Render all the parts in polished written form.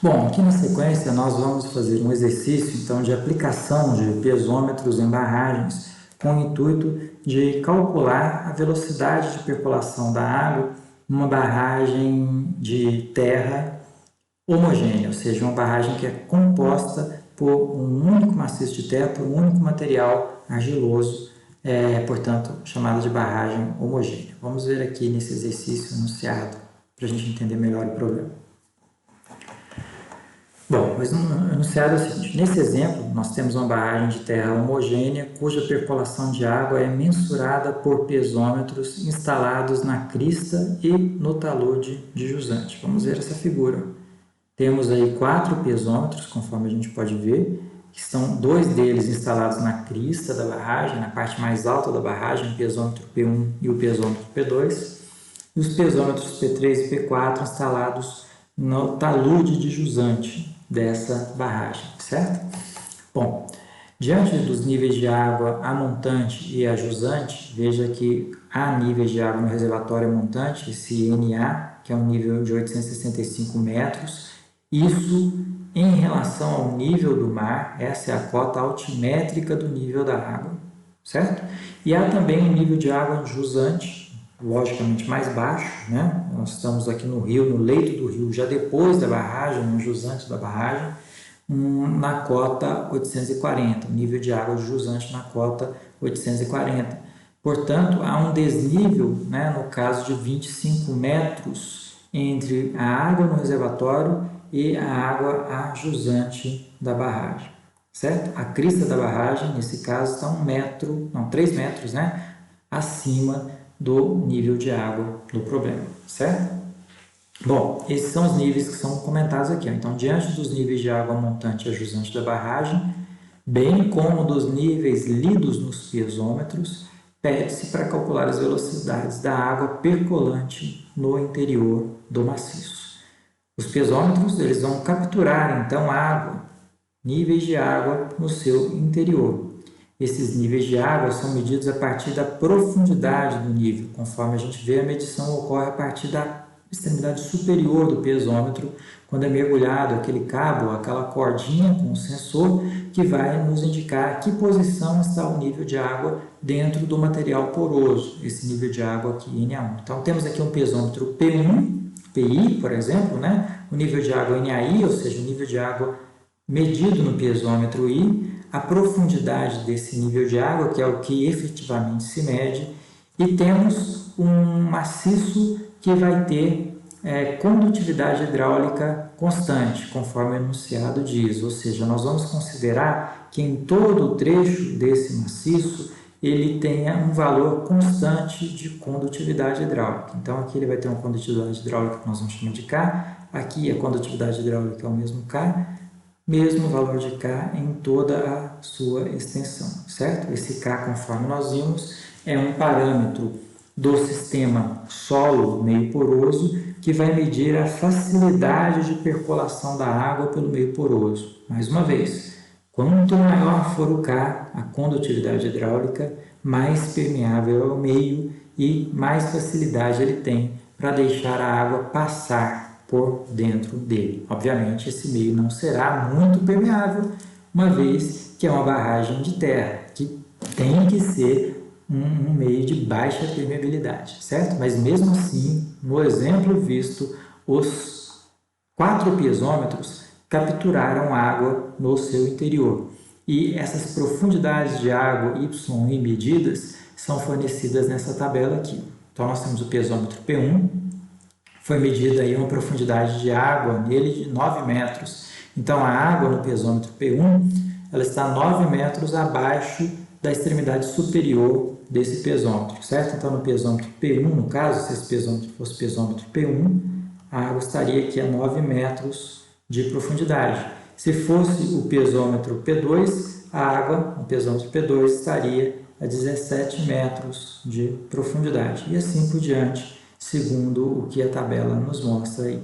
Bom, aqui na sequência nós vamos fazer um exercício então de aplicação de piezômetros em barragens com o intuito de calcular a velocidade de percolação da água numa barragem de terra homogênea, ou seja, uma barragem que é composta por um único maciço de terra, por um único material argiloso, portanto, chamada de barragem homogênea. Vamos ver aqui nesse exercício enunciado para a gente entender melhor o problema. Bom, o enunciado é o seguinte: nesse exemplo, nós temos uma barragem de terra homogênea cuja percolação de água é mensurada por piezômetros instalados na crista e no talude de jusante. Vamos ver essa figura. Temos aí 4 piezômetros, conforme a gente pode ver, que estão 2 deles instalados na crista da barragem, na parte mais alta da barragem, o piezômetro P1 e o piezômetro P2, e os piezômetros P3 e P4 instalados no talude de jusante dessa barragem, certo? Bom, diante dos níveis de água a montante e a jusante, veja que há níveis de água no reservatório montante, esse NA, que é um nível de 865 metros, isso em relação ao nível do mar, essa é a cota altimétrica do nível da água, certo? E há também um nível de água jusante, logicamente mais baixo, né? Nós estamos aqui no rio, no leito do rio, já depois da barragem, no jusante da barragem, na cota 840, o nível de água de jusante na cota 840. Portanto, há um desnível, né, no caso de 25 metros, entre a água no reservatório e a água a jusante da barragem, certo? A crista da barragem, nesse caso, está 3 metros, né, acima do nível de água do problema, certo? Bom, esses são os níveis que são comentados aqui. Então, diante dos níveis de água montante e a jusante da barragem, bem como dos níveis lidos nos piezômetros, pede-se para calcular as velocidades da água percolante no interior do maciço. Os piezômetros eles vão capturar, então, água, níveis de água no seu interior. Esses níveis de água são medidos a partir da profundidade do nível. Conforme a gente vê, a medição ocorre a partir da extremidade superior do piezômetro, quando é mergulhado aquele cabo, aquela cordinha com o sensor, que vai nos indicar que posição está o nível de água dentro do material poroso, esse nível de água aqui, NA1. Então, temos aqui um piezômetro P1, PI, por exemplo, né? O nível de água NAI, ou seja, o nível de água medido no piezômetro I, a profundidade desse nível de água, que é o que efetivamente se mede, e temos um maciço que vai ter condutividade hidráulica constante, conforme o enunciado diz, ou seja, nós vamos considerar que em todo o trecho desse maciço ele tenha um valor constante de condutividade hidráulica. Então, aqui ele vai ter uma condutividade hidráulica que nós vamos chamar de K, aqui a condutividade hidráulica é o mesmo K, mesmo valor de K em toda a sua extensão, certo? Esse K, conforme nós vimos, é um parâmetro do sistema solo meio poroso que vai medir a facilidade de percolação da água pelo meio poroso. Mais uma vez, quanto maior for o K, a condutividade hidráulica, mais permeável é o meio e mais facilidade ele tem para deixar a água passar por dentro dele. Obviamente, esse meio não será muito permeável, uma vez que é uma barragem de terra, que tem que ser um meio de baixa permeabilidade, certo? Mas mesmo assim, no exemplo visto, os 4 piezômetros capturaram água no seu interior. E essas profundidades de água Y e medidas são fornecidas nessa tabela aqui. Então, nós temos o piezômetro P1, foi medida aí uma profundidade de água nele de 9 metros. Então, a água no piezômetro P1 ela está 9 metros abaixo da extremidade superior desse piezômetro, certo? Então, no piezômetro P1, no caso, se esse piezômetro fosse piezômetro P1, a água estaria aqui a 9 metros de profundidade. Se fosse o piezômetro P2, a água no piezômetro P2 estaria a 17 metros de profundidade. E assim por diante, segundo o que a tabela nos mostra aí.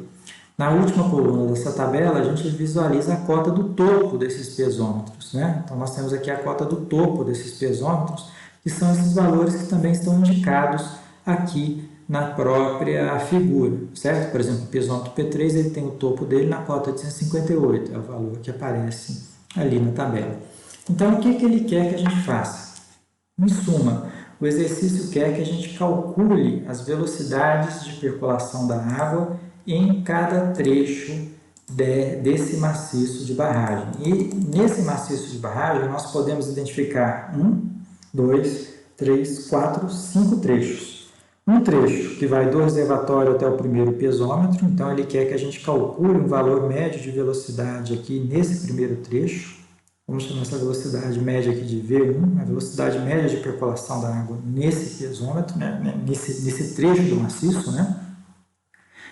Na última coluna dessa tabela, a gente visualiza a cota do topo desses piezômetros, né? Então, nós temos aqui a cota do topo desses piezômetros, que são esses valores que também estão indicados aqui na própria figura, certo? Por exemplo, o pesômetro P3 ele tem o topo dele na cota de 158, é o valor que aparece ali na tabela. Então, o que ele quer que a gente faça? Em suma, o exercício quer que a gente calcule as velocidades de percolação da água em cada trecho desse maciço de barragem. E nesse maciço de barragem, nós podemos identificar 1, 2, 3, 4, 5 trechos. Um trecho que vai do reservatório até o primeiro pesômetro, então ele quer que a gente calcule um valor médio de velocidade aqui nesse primeiro trecho. Vamos chamar essa velocidade média aqui de V1, a velocidade média de percolação da água nesse pesômetro, nesse trecho do maciço,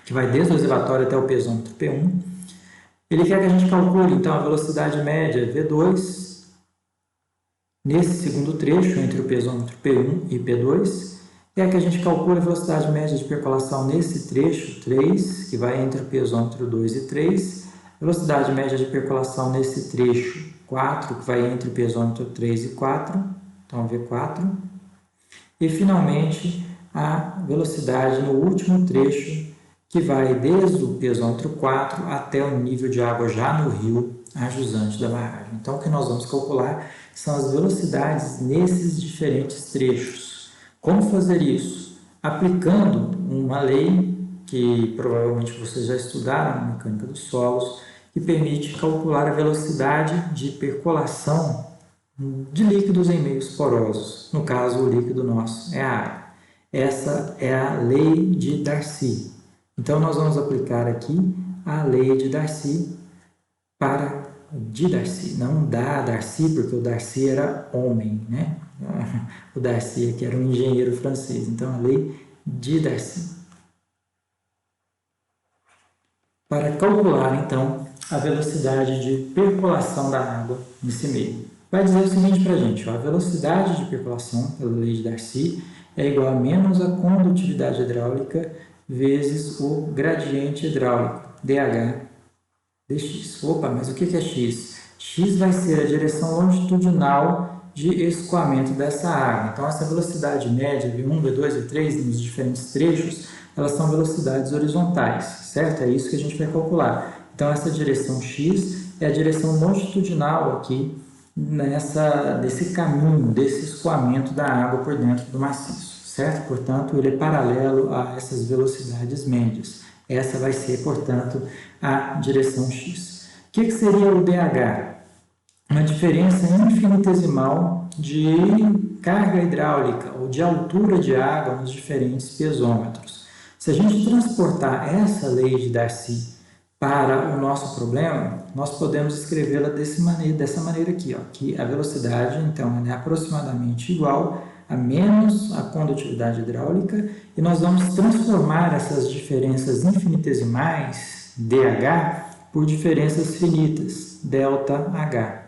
que vai desde o reservatório até o pesômetro P1. Ele quer que a gente calcule, então, a velocidade média V2 nesse segundo trecho, entre o pesômetro P1 e P2. Quer que a gente calcule a velocidade média de percolação nesse trecho 3, que vai entre o pesômetro 2 e 3. Velocidade média de percolação nesse trecho 4, que vai entre o pesômetro 3 e 4, então V4. E, finalmente, a velocidade no último trecho, que vai desde o pesômetro 4 até o nível de água já no rio, a jusante da barragem. Então, o que nós vamos calcular são as velocidades nesses diferentes trechos. Como fazer isso? Aplicando uma lei que provavelmente vocês já estudaram na mecânica dos solos, que permite calcular a velocidade de percolação de líquidos em meios porosos. No caso, o líquido nosso é a água. Essa é a lei de Darcy. Então, nós vamos aplicar aqui a lei de Darcy de Darcy, não da Darcy, porque o Darcy era homem, O Darcy aqui era um engenheiro francês. Então, a lei de Darcy. Para calcular, então, a velocidade de percolação da água nesse meio. Vai dizer o seguinte para a gente, a velocidade de percolação, pela lei de Darcy, é igual a menos a condutividade hidráulica vezes o gradiente hidráulico, dH dx. Opa, mas o que é x? X vai ser a direção longitudinal de escoamento dessa água. Então, essa velocidade média, V1, V2, V3, nos diferentes trechos, elas são velocidades horizontais, certo? É isso que a gente vai calcular. Então, essa direção x é a direção longitudinal aqui desse caminho, desse escoamento da água por dentro do maciço, certo? Portanto, ele é paralelo a essas velocidades médias. Essa vai ser, portanto, a direção x. O que seria o dH? Uma diferença infinitesimal de carga hidráulica ou de altura de água nos diferentes pesômetros. Se a gente transportar essa lei de Darcy para o nosso problema, nós podemos escrevê-la dessa maneira aqui, que a velocidade, então, é aproximadamente igual a menos a condutividade hidráulica, e nós vamos transformar essas diferenças infinitesimais, dH, por diferenças finitas, ΔH.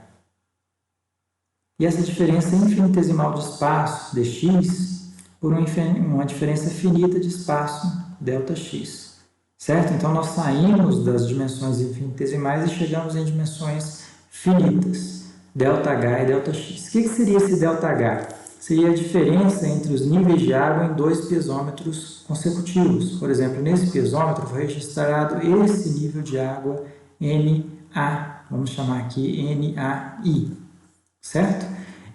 E essa diferença infinitesimal de espaço, dx, por uma diferença finita de espaço, ΔX. Certo? Então, nós saímos das dimensões infinitesimais e chegamos em dimensões finitas, ΔH e ΔX. O que seria esse ΔH? Seria a diferença entre os níveis de água em dois pesômetros consecutivos. Por exemplo, nesse pesômetro foi registrado esse nível de água NA, vamos chamar aqui NAI, certo?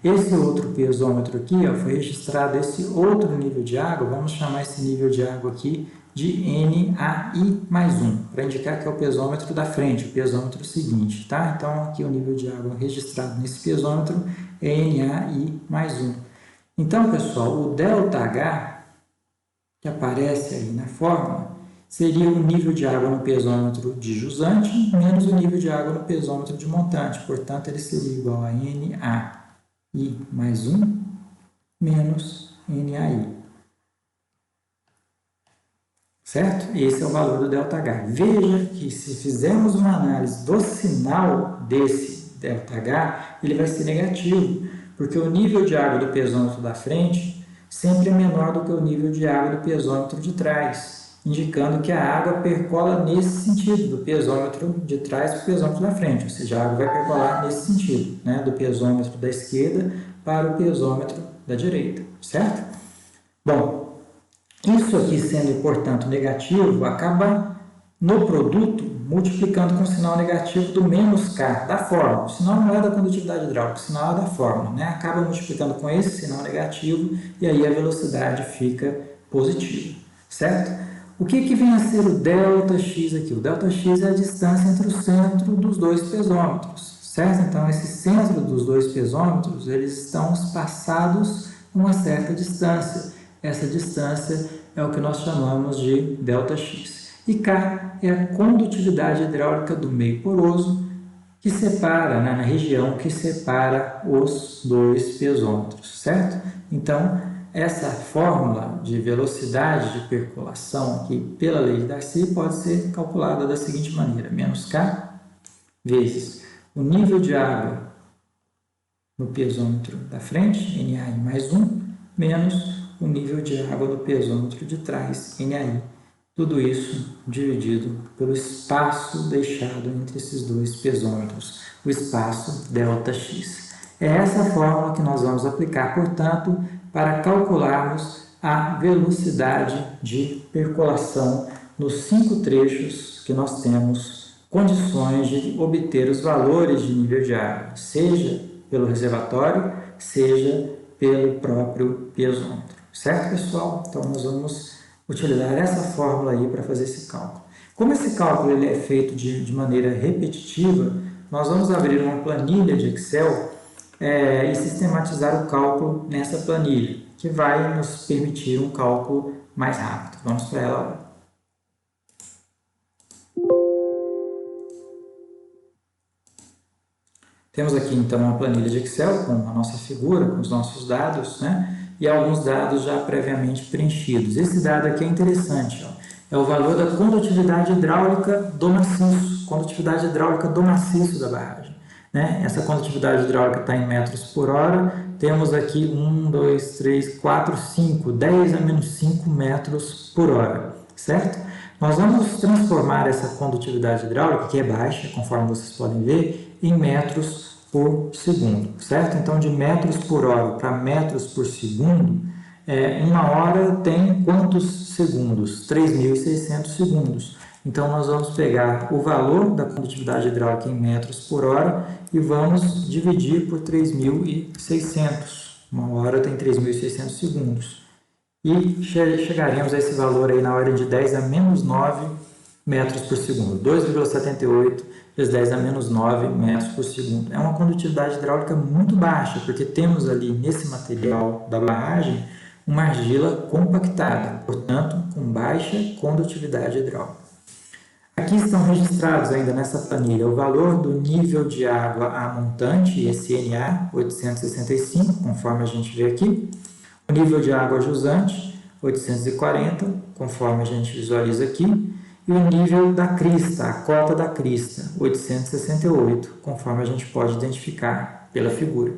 Esse outro pesômetro aqui foi registrado esse outro nível de água, vamos chamar esse nível de água aqui de NAI mais 1, para indicar que é o pesômetro da frente, o pesômetro seguinte, tá? Então, aqui o nível de água registrado nesse pesômetro é NAI mais 1. Então, pessoal, o ΔH, que aparece aí na fórmula, seria o nível de água no pesômetro de jusante menos o nível de água no pesômetro de montante. Portanto, ele seria igual a NAI mais 1 menos NAI. Certo? Esse é o valor do ΔH. Veja que se fizermos uma análise do sinal desse ΔH, ele vai ser negativo, porque o nível de água do pesômetro da frente sempre é menor do que o nível de água do pesômetro de trás, indicando que a água percola nesse sentido, do pesômetro de trás para o pesômetro da frente, ou seja, a água vai percolar nesse sentido, do pesômetro da esquerda para o pesômetro da direita, certo? Bom, Isso aqui sendo, portanto, negativo, acaba no produto multiplicando com o sinal negativo do menos K, da fórmula. O sinal não é da condutividade hidráulica, o sinal é da fórmula, né? Acaba multiplicando com esse sinal negativo e aí a velocidade fica positiva, certo? O que vem a ser o ΔX aqui? O ΔX é a distância entre o centro dos dois pesômetros, certo? Então, esse centro dos dois pesômetros, eles estão espaçados uma certa distância. Essa distância é o que nós chamamos de ΔX. E K é a condutividade hidráulica do meio poroso que separa, né, na região que separa os dois pesômetros, certo? Então, essa fórmula de velocidade de percolação aqui pela lei de Darcy pode ser calculada da seguinte maneira: menos K vezes o nível de água no pesômetro da frente, NAI mais 1, menos o nível de água no pesômetro de trás, NAI. Tudo isso dividido pelo espaço deixado entre esses dois pesômetros, o espaço ΔX. É essa fórmula que nós vamos aplicar, portanto, para calcularmos a velocidade de percolação nos 5 trechos que nós temos condições de obter os valores de nível de água, seja pelo reservatório, seja pelo próprio pesômetro. Certo, pessoal? Então, nós vamos utilizar essa fórmula aí para fazer esse cálculo. Como esse cálculo ele é feito de maneira repetitiva, nós vamos abrir uma planilha de Excel e sistematizar o cálculo nessa planilha, que vai nos permitir um cálculo mais rápido. Vamos para ela agora. Temos aqui então uma planilha de Excel com a nossa figura, com os nossos dados, né? E alguns dados já previamente preenchidos. Esse dado aqui é interessante, ó. É o valor da condutividade hidráulica do maciço da barragem, né? Essa condutividade hidráulica está em metros por hora. Temos aqui 1, 2, 3, 4, 5, 10 a menos 5 metros por hora, certo? Nós vamos transformar essa condutividade hidráulica, que é baixa, conforme vocês podem ver, em metros por segundo, certo? Então, de metros por hora para metros por segundo, uma hora tem quantos segundos? 3.600 segundos. Então, nós vamos pegar o valor da condutividade hidráulica em metros por hora e vamos dividir por 3.600. Uma hora tem 3.600 segundos. E chegaremos a esse valor aí na ordem de 10 a menos 9 metros por segundo. 2,78 vezes 10 a menos 9 metros por segundo. É uma condutividade hidráulica muito baixa, porque temos ali nesse material da barragem uma argila compactada, portanto, com baixa condutividade hidráulica. Aqui estão registrados ainda nessa planilha o valor do nível de água a montante, esse NA 865, conforme a gente vê aqui. O nível de água jusante, 840, conforme a gente visualiza aqui. E o nível da crista, a cota da crista, 868, conforme a gente pode identificar pela figura.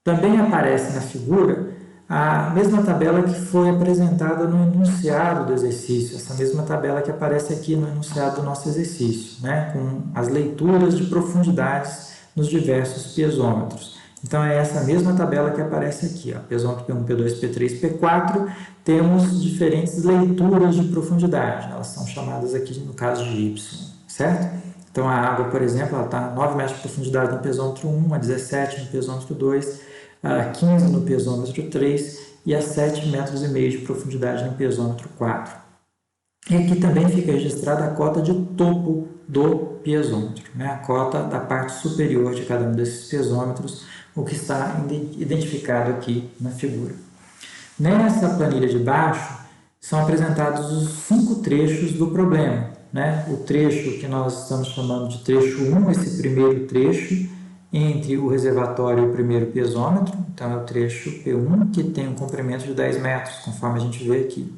Também aparece na figura a mesma tabela que foi apresentada no enunciado do exercício, essa mesma tabela que aparece aqui no enunciado do nosso exercício, né, com as leituras de profundidades nos diversos pesômetros. Então, é essa mesma tabela que aparece aqui, ó, pesômetro P1, P2, P3, P4, temos diferentes leituras de profundidade, elas são chamadas aqui no caso de Y, certo? Então, a água, por exemplo, ela está a 9 metros de profundidade no pesômetro 1, a 17 no pesômetro 2, a 15 no pesômetro 3 e a 7,5 metros de profundidade no pesômetro 4. E aqui também fica registrada a cota de topo do pesômetro, né? A cota da parte superior de cada um desses pesômetros, o que está identificado aqui na figura. Nessa planilha de baixo, são apresentados os 5 trechos do problema, né? O trecho que nós estamos chamando de trecho 1, esse primeiro trecho, entre o reservatório e o primeiro pesômetro, então é o trecho P1, que tem um comprimento de 10 metros, conforme a gente vê aqui.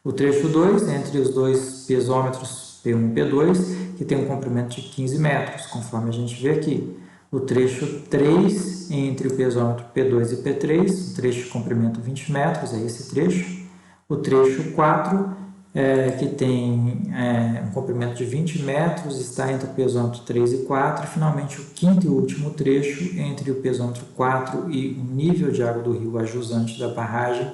O trecho 2, entre os dois pesômetros P1 e P2, que tem um comprimento de 15 metros, conforme a gente vê aqui. O trecho 3, entre o pesômetro P2 e P3, o trecho de comprimento 20 metros, é esse trecho. O trecho 4, que tem um comprimento de 20 metros, está entre o pesômetro 3 e 4. E, finalmente, o quinto e último trecho, entre o pesômetro 4 e o nível de água do rio a jusante da barragem,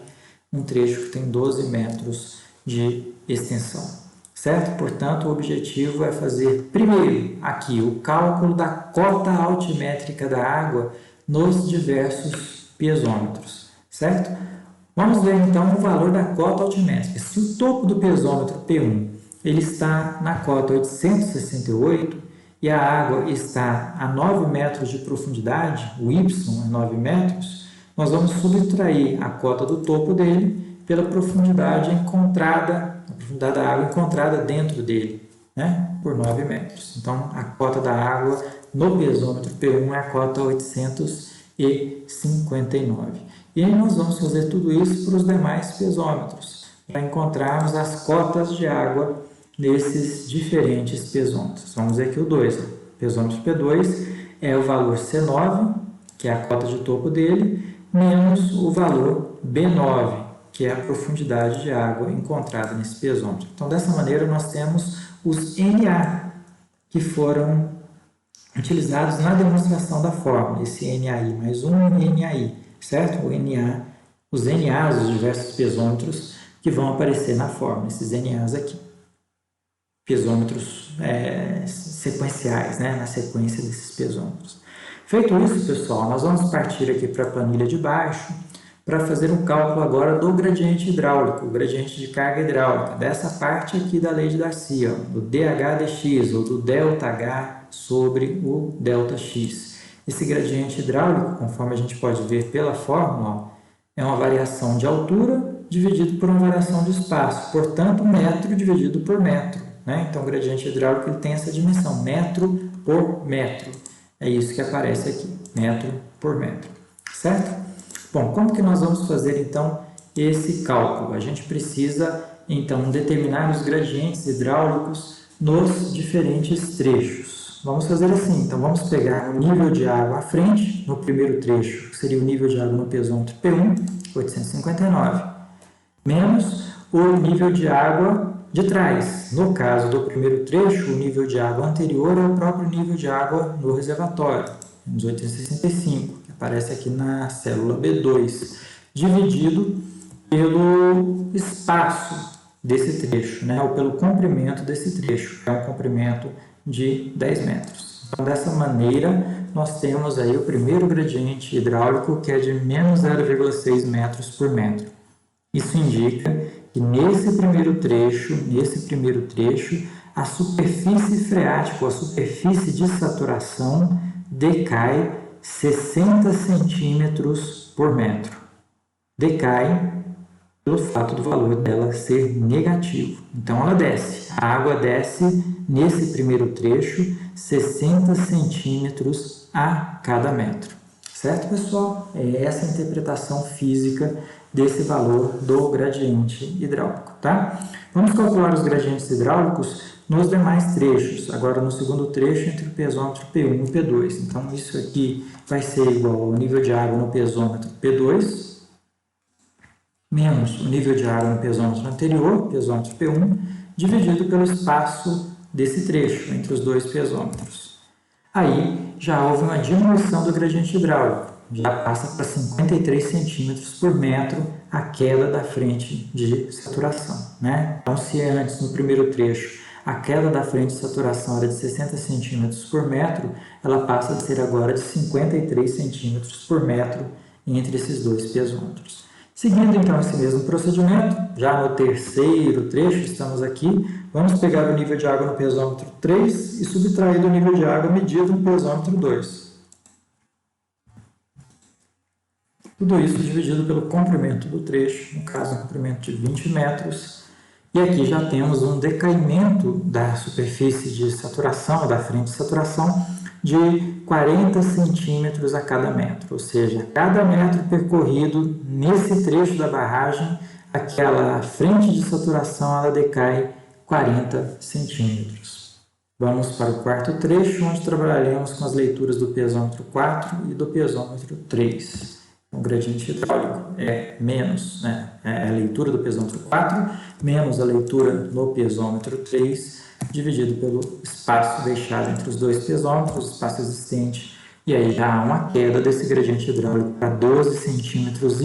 um trecho que tem 12 metros de extensão, certo? Portanto, o objetivo é fazer, primeiro, aqui, o cálculo da cota altimétrica da água nos diversos pesômetros, certo? Vamos ver, então, o valor da cota altimétrica. Se o topo do pesômetro P1 ele está na cota 868 e a água está a 9 metros de profundidade, o Y é 9 metros, nós vamos subtrair a cota do topo dele pela profundidade encontrada, a profundidade da água encontrada dentro dele, né, por 9 metros. Então, a cota da água no pesômetro P1 é a cota 859. E aí nós vamos fazer tudo isso para os demais pesômetros, para encontrarmos as cotas de água nesses diferentes pesômetros. Vamos ver aqui o 2. Né? Pesômetro P2 é o valor C9, que é a cota de topo dele, menos o valor B9, que é a profundidade de água encontrada nesse pesômetro. Então, dessa maneira, nós temos os NA, que foram utilizados na demonstração da fórmula, esse NAI mais um NAI, certo? O NA, os NAs, os diversos pesômetros que vão aparecer na fórmula, esses NAs aqui. Pesômetros sequenciais, né? Na sequência desses pesômetros. Feito isso, pessoal, nós vamos partir aqui para a planilha de baixo para fazer um cálculo agora do gradiente hidráulico, o gradiente de carga hidráulica, dessa parte aqui da lei de Darcy, ó, do dH/dx, ou do ΔH sobre o ΔX. Esse gradiente hidráulico, conforme a gente pode ver pela fórmula, ó, é uma variação de altura dividido por uma variação de espaço, portanto, metro dividido por metro. Né? Então, o gradiente hidráulico ele tem essa dimensão, metro por metro. É isso que aparece aqui, metro por metro, certo? Bom, como que nós vamos fazer, então, esse cálculo? A gente precisa, então, determinar os gradientes hidráulicos nos diferentes trechos. Vamos fazer assim, então, vamos pegar o nível de água à frente, no primeiro trecho, que seria o nível de água no pesômetro P1, 859, menos o nível de água de trás. No caso do primeiro trecho, o nível de água anterior é o próprio nível de água no reservatório, menos 865, que aparece aqui na célula B2, dividido pelo espaço desse trecho, né, ou pelo comprimento desse trecho, que é um comprimento de 10 metros. Então, dessa maneira, nós temos aí o primeiro gradiente hidráulico, que é de menos 0,6 metros por metro. Isso indica que nesse primeiro trecho, a superfície freática, ou a superfície de saturação, decai 60 centímetros por metro. Decai pelo fato do valor dela ser negativo. Então, ela desce. A água desce nesse primeiro trecho 60 centímetros a cada metro. Certo, pessoal? É essa a interpretação física desse valor do gradiente hidráulico, tá? Vamos calcular os gradientes hidráulicos nos demais trechos. Agora, no segundo trecho, entre o pesômetro P1 e o P2. Então, isso aqui vai ser igual ao nível de água no pesômetro P2, menos o nível de água no pesômetro anterior, pesômetro P1, dividido pelo espaço desse trecho, entre os dois pesômetros. Aí, já houve uma diminuição do gradiente hidráulico. Já passa para 53 centímetros por metro a queda da frente de saturação. Né? Então, se antes, no primeiro trecho, a queda da frente de saturação era de 60 centímetros por metro, ela passa a ser agora de 53 centímetros por metro entre esses dois pesômetros. Seguindo, então, esse mesmo procedimento, já no terceiro trecho, estamos aqui, vamos pegar o nível de água no pesômetro 3 e subtrair do nível de água medido no pesômetro 2. Tudo isso dividido pelo comprimento do trecho, no caso, um comprimento de 20 metros. E aqui já temos um decaimento da superfície de saturação, da frente de saturação, de 40 centímetros a cada metro. Ou seja, cada metro percorrido nesse trecho da barragem, aquela frente de saturação ela decai 40 centímetros. Vamos para o quarto trecho, onde trabalharemos com as leituras do pesômetro 4 e do pesômetro 3. O gradiente hidráulico é menos, né? É a leitura do pesômetro 4 menos a leitura no pesômetro 3, dividido pelo espaço deixado entre os dois pesômetros, o espaço existente, e aí já há uma queda desse gradiente hidráulico para 12,5 centímetros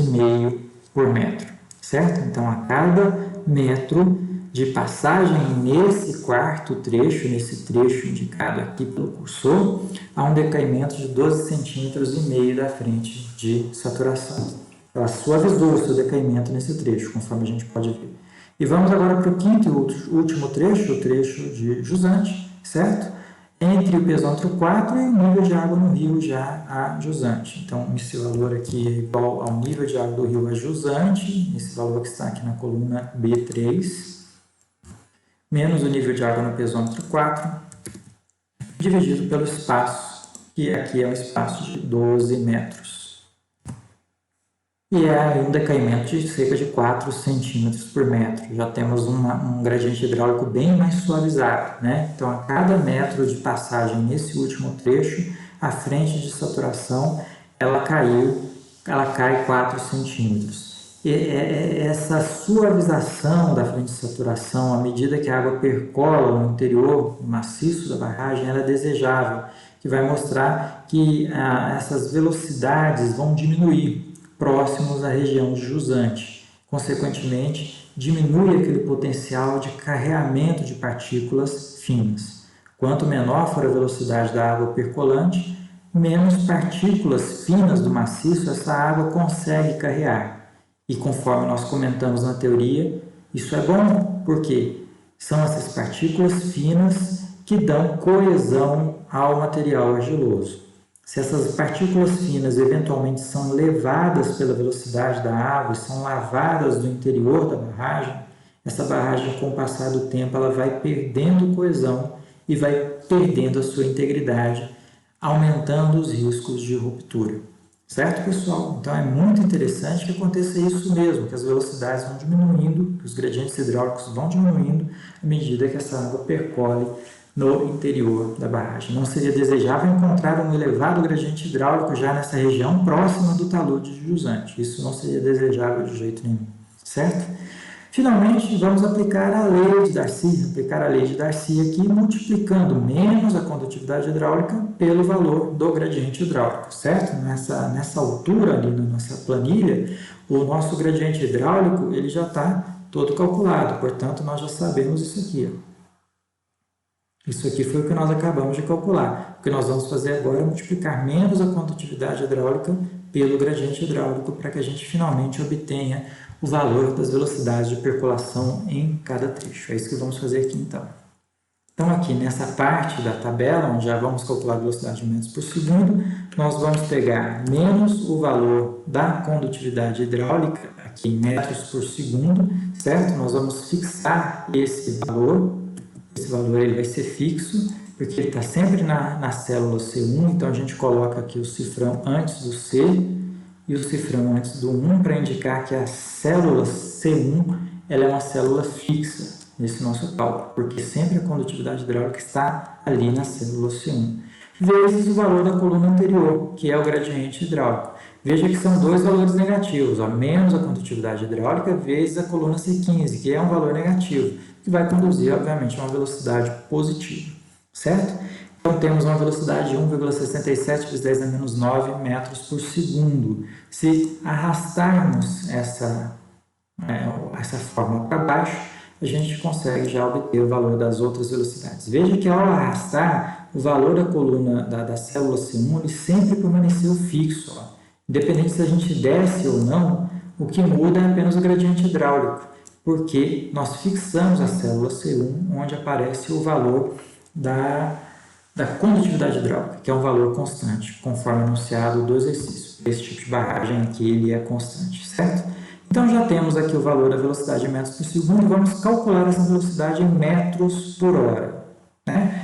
por metro, certo? Então, a cada metro de passagem nesse quarto trecho, nesse trecho indicado aqui pelo cursor, há um decaimento de 12,5 centímetros da frente de saturação. Ela suavizou o seu decaimento nesse trecho, conforme a gente pode ver. E vamos agora para o quinto e último trecho, o trecho de jusante, certo? Entre o pesômetro 4 e o nível de água no rio já a jusante. Então, esse valor aqui é igual ao nível de água do rio a jusante, esse valor que está aqui na coluna B3, menos o nível de água no pesômetro 4, dividido pelo espaço, que aqui é um espaço de 12 metros. E é um decaimento de cerca de 4 centímetros por metro. Já temos um gradiente hidráulico bem mais suavizado, né? Então, a cada metro de passagem nesse último trecho, a frente de saturação, ela cai 4 centímetros. E essa suavização da frente de saturação, à medida que a água percola no interior maciço da barragem, ela é desejável, que vai mostrar que essas velocidades vão diminuir próximos à região de jusante. Consequentemente, diminui aquele potencial de carreamento de partículas finas. Quanto menor for a velocidade da água percolante, menos partículas finas do maciço essa água consegue carrear. E conforme nós comentamos na teoria, isso é bom, porque são essas partículas finas que dão coesão ao material argiloso. Se essas partículas finas eventualmente são levadas pela velocidade da água, são lavadas do interior da barragem, essa barragem, com o passar do tempo, ela vai perdendo coesão e vai perdendo a sua integridade, aumentando os riscos de ruptura. Certo, pessoal? Então, é muito interessante que aconteça isso mesmo, que as velocidades vão diminuindo, que os gradientes hidráulicos vão diminuindo à medida que essa água percole no interior da barragem. Não seria desejável encontrar um elevado gradiente hidráulico já nessa região próxima do talude de jusante. Isso não seria desejável de jeito nenhum, certo? Finalmente, vamos aplicar a lei de Darcy. Aplicar a lei de Darcy aqui, multiplicando menos a condutividade hidráulica pelo valor do gradiente hidráulico, certo? Nessa altura ali na nossa planilha, o nosso gradiente hidráulico ele já está todo calculado, portanto, nós já sabemos isso aqui, ó. Isso aqui foi o que nós acabamos de calcular. O que nós vamos fazer agora é multiplicar menos a condutividade hidráulica pelo gradiente hidráulico para que a gente finalmente obtenha o valor das velocidades de percolação em cada trecho. É isso que vamos fazer aqui então. Então aqui nessa parte da tabela, onde já vamos calcular a velocidade de metros por segundo, nós vamos pegar menos o valor da condutividade hidráulica, aqui em metros por segundo, certo? Nós vamos fixar esse valor. Esse valor ele vai ser fixo, porque ele está sempre na célula C1, então a gente coloca aqui o cifrão antes do C e o cifrão antes do 1 para indicar que a célula C1 ela é uma célula fixa nesse nosso cálculo, porque sempre a condutividade hidráulica está ali na célula C1. Vezes o valor da coluna anterior, que é o gradiente hidráulico. Veja que são dois valores negativos, ó, menos a condutividade hidráulica vezes a coluna C15, que é um valor negativo, que vai conduzir, obviamente, a uma velocidade positiva, certo? Então, temos uma velocidade de 1,67 vezes 10 a menos 9 metros por segundo. Se arrastarmos essa fórmula para baixo, a gente consegue já obter o valor das outras velocidades. Veja que ao arrastar, o valor da coluna da célula C1 ele sempre permaneceu fixo. Ó. Independente se a gente desce ou não, o que muda é apenas o gradiente hidráulico, porque nós fixamos a célula C1, onde aparece o valor da condutividade hidráulica, que é um valor constante, conforme anunciado do exercício. Esse tipo de barragem aqui ele é constante, certo? Então, já temos aqui o valor da velocidade em metros por segundo e vamos calcular essa velocidade em metros por hora. Né?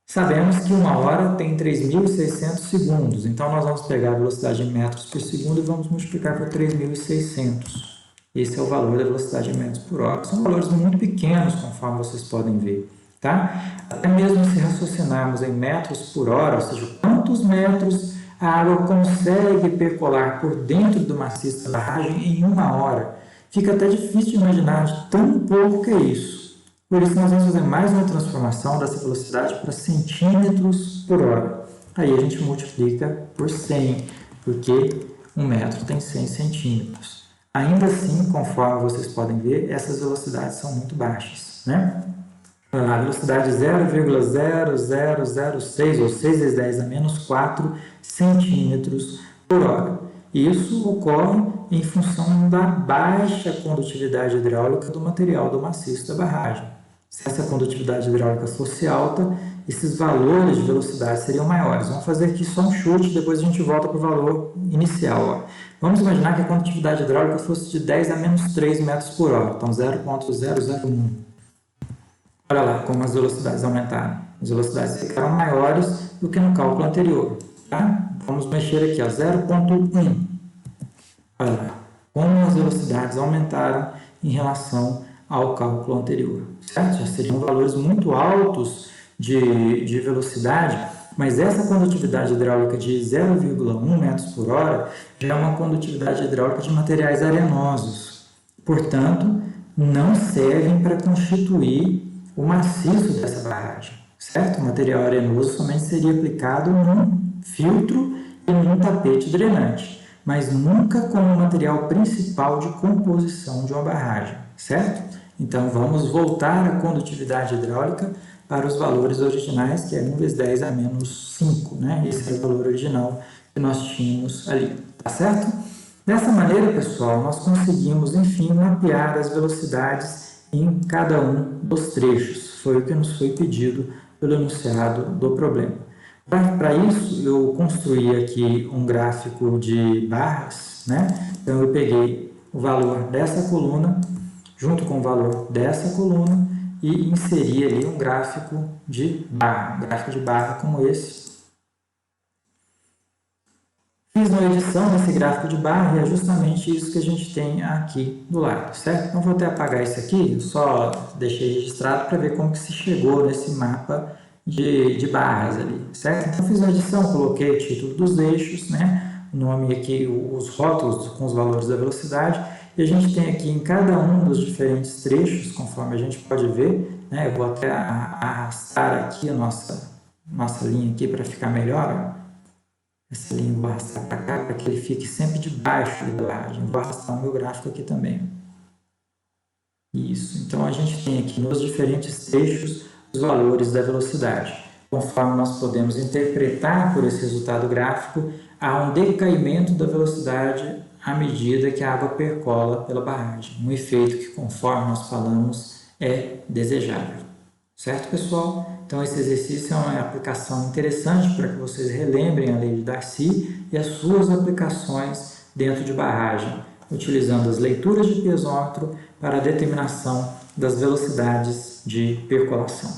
Sabemos que uma hora tem 3.600 segundos, então nós vamos pegar a velocidade em metros por segundo e vamos multiplicar por 3.600. Esse é o valor da velocidade em metros por hora. São valores muito pequenos, conforme vocês podem ver. Tá? Até mesmo se raciocinarmos em metros por hora, ou seja, quantos metros a água consegue percolar por dentro do maciço da barragem em uma hora, fica até difícil de imaginar de tão pouco que é isso. Por isso, nós vamos fazer mais uma transformação dessa velocidade para centímetros por hora. Aí a gente multiplica por 100, porque um metro tem 100 centímetros. Ainda assim, conforme vocês podem ver, essas velocidades são muito baixas, né? A velocidade 0,0006 ou 6 vezes 10 a menos 4 centímetros por hora. Isso ocorre em função da baixa condutividade hidráulica do material do maciço da barragem. Se essa condutividade hidráulica fosse alta, esses valores de velocidade seriam maiores. Vamos fazer aqui só um chute, depois a gente volta para o valor inicial. Ó. Vamos imaginar que a condutividade hidráulica fosse de 10 a menos 3 metros por hora, então 0,001. Olha lá como as velocidades aumentaram. As velocidades ficaram maiores do que no cálculo anterior. Tá? Vamos mexer aqui, 0,1. Olha lá como as velocidades aumentaram em relação ao cálculo anterior. Certo? Já seriam valores muito altos de velocidade, mas essa condutividade hidráulica de 0,1 metros por hora já é uma condutividade hidráulica de materiais arenosos. Portanto, não servem para constituir o maciço dessa barragem, certo? O material arenoso somente seria aplicado num filtro e num tapete drenante, mas nunca como material principal de composição de uma barragem, certo? Então, vamos voltar a condutividade hidráulica para os valores originais, que é 1 vezes 10 a menos 5, né? Esse é o valor original que nós tínhamos ali, tá certo? Dessa maneira, pessoal, nós conseguimos, enfim, mapear as velocidades em cada um dos trechos. Foi o que nos foi pedido pelo enunciado do problema. Para isso, eu construí aqui um gráfico de barras, né? Então, eu peguei o valor dessa coluna, junto com o valor dessa coluna, e inseri ali um gráfico de barra como esse. Fiz uma edição desse gráfico de barra e é justamente isso que a gente tem aqui do lado, certo? Não vou até apagar isso aqui, eu só deixei registrado para ver como que se chegou nesse mapa de barras ali, certo? Então, fiz uma edição, coloquei o título dos eixos, né? O nome aqui, os rótulos com os valores da velocidade, e a gente tem aqui em cada um dos diferentes trechos, conforme a gente pode ver, né? Eu vou até arrastar aqui a nossa linha aqui para ficar melhor, ó. Essa linha eu vou arrastar para cá, para que ele fique sempre debaixo da barragem. Vou arrastar o meu gráfico aqui também. Isso. Então, a gente tem aqui nos diferentes trechos os valores da velocidade. Conforme nós podemos interpretar por esse resultado gráfico, há um decaimento da velocidade à medida que a água percola pela barragem. Um efeito que, conforme nós falamos, é desejável. Certo, pessoal? Então, esse exercício é uma aplicação interessante para que vocês relembrem a lei de Darcy e as suas aplicações dentro de barragem, utilizando as leituras de pesômetro para a determinação das velocidades de percolação.